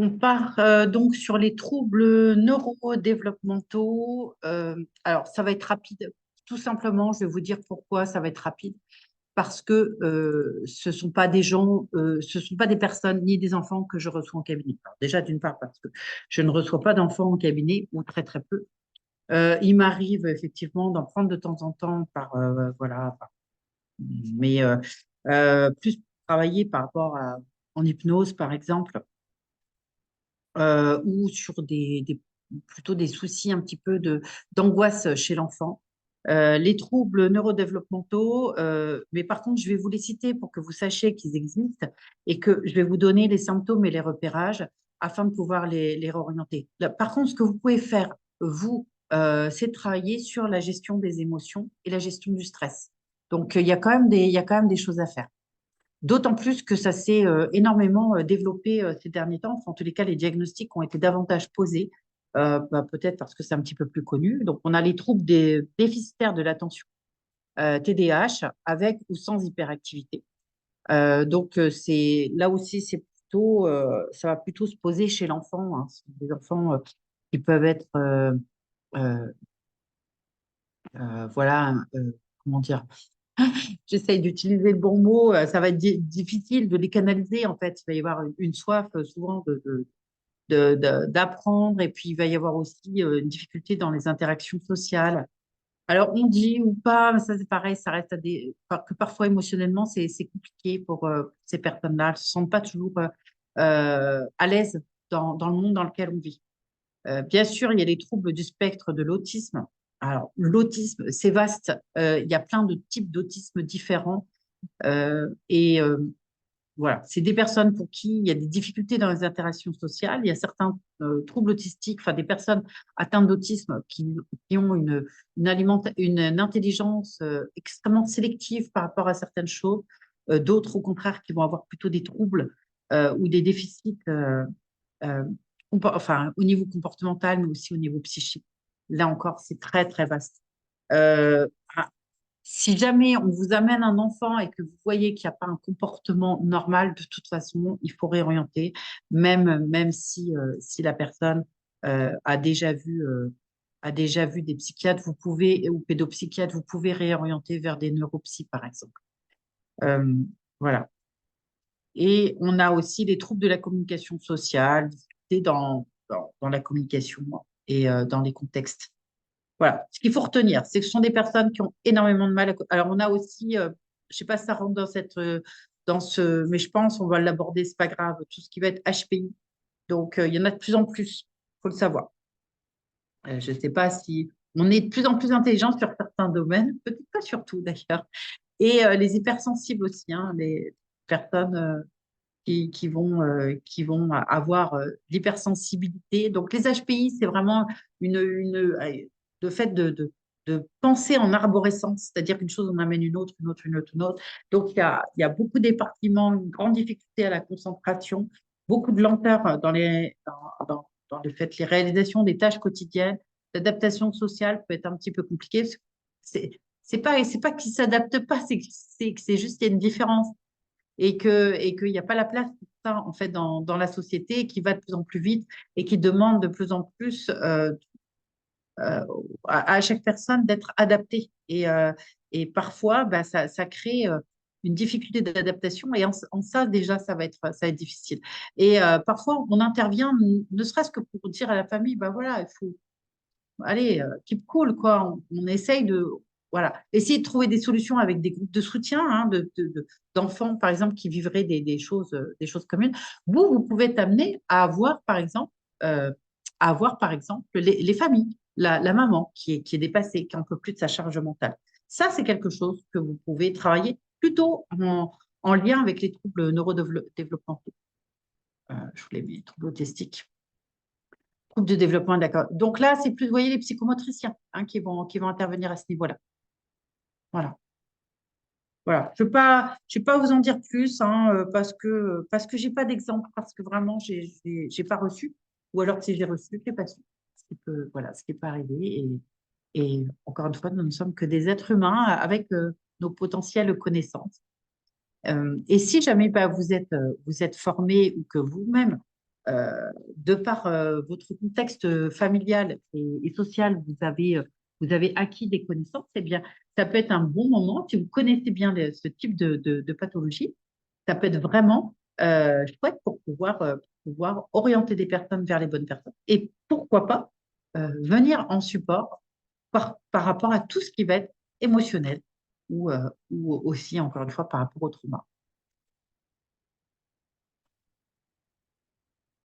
On part donc sur les troubles neurodéveloppementaux. Alors, ça va être rapide. Tout simplement, je vais vous dire pourquoi ça va être rapide. Parce que ce sont pas des gens, ce sont pas des personnes ni des enfants que je reçois en cabinet. Alors, déjà, d'une part, parce que je ne reçois pas d'enfants en cabinet, ou très très peu. Il m'arrive effectivement d'en prendre de temps en temps voilà, mais plus travailler par rapport en hypnose, par exemple, ou sur plutôt des soucis un petit peu d'angoisse chez l'enfant. Les troubles neurodéveloppementaux, mais par contre, je vais vous les citer pour que vous sachiez qu'ils existent et que je vais vous donner les symptômes et les repérages afin de pouvoir les réorienter. Là, par contre, ce que vous pouvez faire, vous, c'est de travailler sur la gestion des émotions et la gestion du stress. Donc, il y a quand même il y a quand même des choses à faire. D'autant plus que ça s'est énormément développé ces derniers temps. Enfin, en tous les cas, les diagnostics ont été davantage posés, peut-être parce que c'est un petit peu plus connu. Donc, on a les troubles déficitaires de l'attention, TDAH, avec ou sans hyperactivité. C'est là aussi, ça va plutôt se poser chez l'enfant, hein. Ce sont des enfants qui peuvent être, euh, voilà, comment dire, j'essaye d'utiliser le bon mot, ça va être difficile de les canaliser en fait. Il va y avoir une soif souvent d'apprendre et puis il va y avoir aussi une difficulté dans les interactions sociales. Alors on dit ou pas, mais ça c'est pareil, ça reste que parfois émotionnellement c'est compliqué pour ces personnes-là. Elles ne se sentent pas toujours à l'aise dans le monde dans lequel on vit. Bien sûr, il y a les troubles du spectre de l'autisme. Alors, l'autisme, c'est vaste. Il y a plein de types d'autisme différents. Et voilà, c'est des personnes pour qui il y a des difficultés dans les interactions sociales. Il y a certains troubles autistiques, enfin des personnes atteintes d'autisme qui ont une intelligence extrêmement sélective par rapport à certaines choses. D'autres, au contraire, qui vont avoir plutôt des troubles ou des déficits euh, enfin, au niveau comportemental, mais aussi au niveau psychique. Là encore, c'est très, très vaste. Euh, ah, Si jamais on vous amène un enfant et que vous voyez qu'il n'y a pas un comportement normal, de toute façon, il faut réorienter, même si la personne a déjà vu des psychiatres, ou pédopsychiatres, vous pouvez réorienter vers des neuropsy, par exemple. Euh, voilà. Et on a aussi les troubles de la communication sociale, difficultés dans la communication et dans les contextes. Voilà. Ce qu'il faut retenir, c'est que ce sont des personnes qui ont énormément de mal. Alors, on a aussi, je ne sais pas si ça rentre mais je pense, on va l'aborder, c'est pas grave, tout ce qui va être HPI. Donc, il y en a de plus en plus, il faut le savoir. Je ne sais pas si on est de plus en plus intelligent sur certains domaines, peut-être pas sur tout d'ailleurs. Et les hypersensibles aussi, hein, les personnes qui vont avoir l'hypersensibilité. Donc, les HPI, c'est vraiment le fait de penser en arborescence, c'est-à-dire qu'une chose en amène une autre, une autre, une autre, une autre. Donc, il y a beaucoup d'éparpillements, une grande difficulté à la concentration, beaucoup de lenteur dans les réalisations des tâches quotidiennes. L'adaptation sociale peut être un petit peu compliquée. C'est pas qu'ils ne s'adaptent pas, que c'est juste qu'il y a une différence et qu'il n'y a pas la place pour ça en fait dans la société qui va de plus en plus vite et qui demande de plus en plus euh, à chaque personne d'être adaptée. Et parfois, bah, ça crée une difficulté d'adaptation et en ça, déjà, ça va être difficile. Et parfois, on intervient, ne serait-ce que pour dire à la famille, bah voilà, il faut, allez, keep cool, quoi. On essaye voilà, essayer de trouver des solutions avec des groupes de soutien, hein, d'enfants, par exemple, qui vivraient des choses communes. Vous pouvez t'amener à avoir, par exemple, les familles, la maman qui est dépassée, qui n'en peut plus de sa charge mentale. Ça, c'est quelque chose que vous pouvez travailler plutôt en lien avec les troubles neurodéveloppementaux. Je vous l'ai mis, troubles autistiques. Troubles de développement, d'accord. Donc là, c'est plus, vous voyez, les psychomotriciens hein, qui vont intervenir à ce niveau-là. Voilà. Voilà. Je vais pas vous en dire plus hein, parce que j'ai pas d'exemple, parce que vraiment, j'ai pas reçu. Ou alors, si j'ai reçu, je n'ai pas su. Voilà, ce qui peut arriver. Et encore une fois, nous ne sommes que des êtres humains avec nos potentielles connaissances. Et si jamais bah, vous êtes formé ou que vous-même, de par votre contexte familial et social, vous avez acquis des connaissances, eh bien, ça peut être un bon moment, si vous connaissez bien ce type de pathologie, ça peut être vraiment chouette pour pouvoir orienter des personnes vers les bonnes personnes. Et pourquoi pas venir en support par rapport à tout ce qui va être émotionnel ou aussi, encore une fois, par rapport au trauma.